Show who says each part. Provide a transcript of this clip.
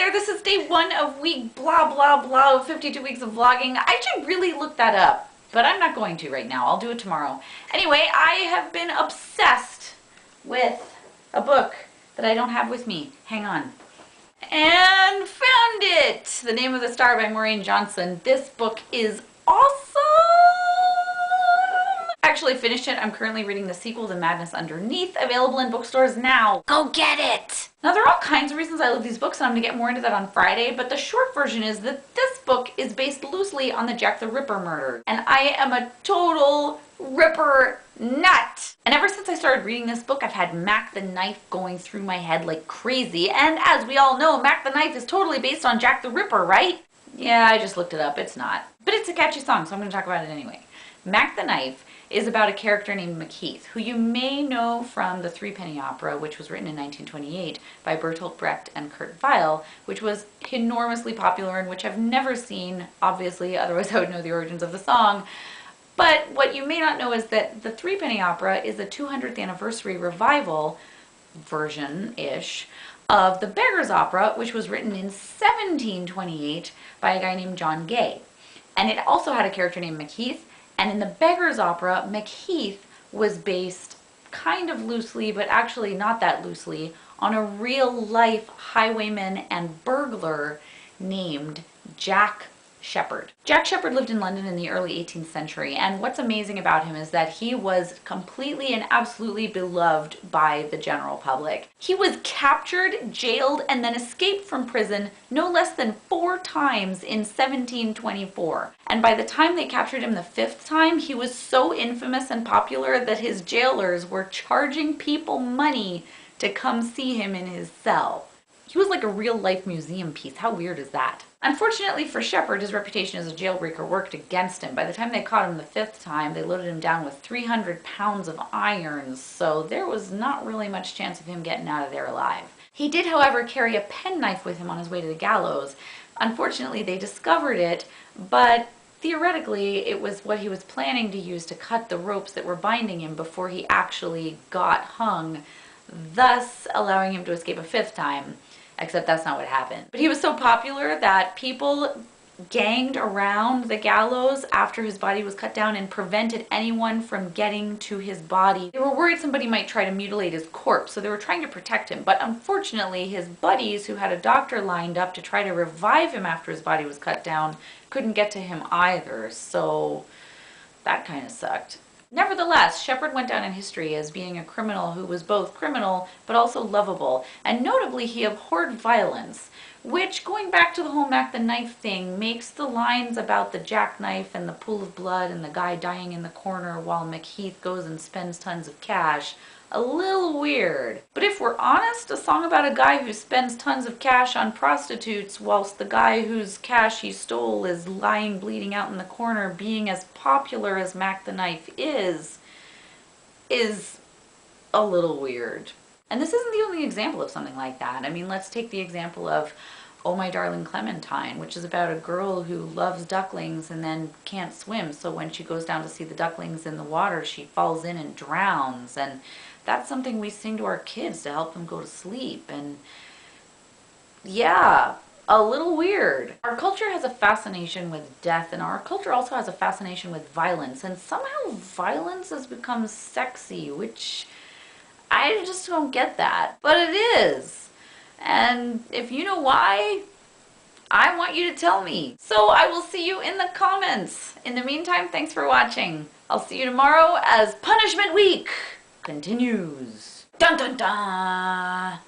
Speaker 1: there, this is day 1 of week blah blah blah of 52 weeks of vlogging. I should really look that up, but I'm not going to right now. I'll do it tomorrow. Anyway, I have been obsessed with a book that I don't have with me. Hang on. And found it! The Name of the Star by Maureen Johnson. This book is awesome! I actually finished it. I'm currently reading the sequel to Madness Underneath, available in bookstores now. Go get it! Now, there are all kinds of reasons I love these books, and I'm going to get more into that on Friday, but the short version is that this book is based loosely on the Jack the Ripper murder, and I am a total Ripper nut! And ever since I started reading this book, I've had Mack the Knife going through my head like crazy, and as we all know, Mack the Knife is totally based on Jack the Ripper, right? Yeah, I just looked it up. It's not. But it's a catchy song, so I'm going to talk about it anyway. Mack the Knife is about a character named Macheath, who you may know from the Threepenny Opera, which was written in 1928 by Bertolt Brecht and Kurt Weill, which was enormously popular and which I've never seen, obviously, otherwise I would know the origins of the song. But what you may not know is that the Threepenny Opera is a 200th anniversary revival version-ish of the Beggar's Opera, which was written in 1728 by a guy named John Gay. And it also had a character named Macheath. And in the Beggar's Opera, Macheath was based kind of loosely, but actually not that loosely, on a real-life highwayman and burglar named Jack Sheppard. Jack Sheppard lived in London in the early 18th century, and what's amazing about him is that he was completely and absolutely beloved by the general public. He was captured, jailed, and then escaped from prison no less than 4 times in 1724. And by the time they captured him the 5th time, he was so infamous and popular that his jailers were charging people money to come see him in his cell. He was like a real-life museum piece. How weird is that? Unfortunately for Sheppard, his reputation as a jailbreaker worked against him. By the time they caught him the 5th time, they loaded him down with 300 pounds of irons, so there was not really much chance of him getting out of there alive. He did, however, carry a penknife with him on his way to the gallows. Unfortunately, they discovered it, but theoretically, it was what he was planning to use to cut the ropes that were binding him before he actually got hung, thus allowing him to escape a 5th time. Except that's not what happened. But he was so popular that people ganged around the gallows after his body was cut down and prevented anyone from getting to his body. They were worried somebody might try to mutilate his corpse, so they were trying to protect him. But unfortunately, his buddies, who had a doctor lined up to try to revive him after his body was cut down, couldn't get to him either, so that kind of sucked. Nevertheless, Sheppard went down in history as being a criminal who was both criminal but also lovable, and notably he abhorred violence, which, going back to the whole Mack the Knife thing, makes the lines about the jackknife and the pool of blood and the guy dying in the corner while Macheath goes and spends tons of cash a little weird. But if we're honest, a song about a guy who spends tons of cash on prostitutes whilst the guy whose cash he stole is lying bleeding out in the corner being as popular as Mack the Knife is a little weird. And this isn't the only example of something like that. I mean, let's take the example of Oh My Darling Clementine, which is about a girl who loves ducklings and then can't swim, so when she goes down to see the ducklings in the water, she falls in and drowns, and that's something we sing to our kids to help them go to sleep, and yeah, a little weird. Our culture has a fascination with death, and our culture also has a fascination with violence, and somehow violence has become sexy, which I just don't get that, but it is. And if you know why, I want you to tell me. So I will see you in the comments. In the meantime, thanks for watching. I'll see you tomorrow as Punishment Week continues. Dun dun dun!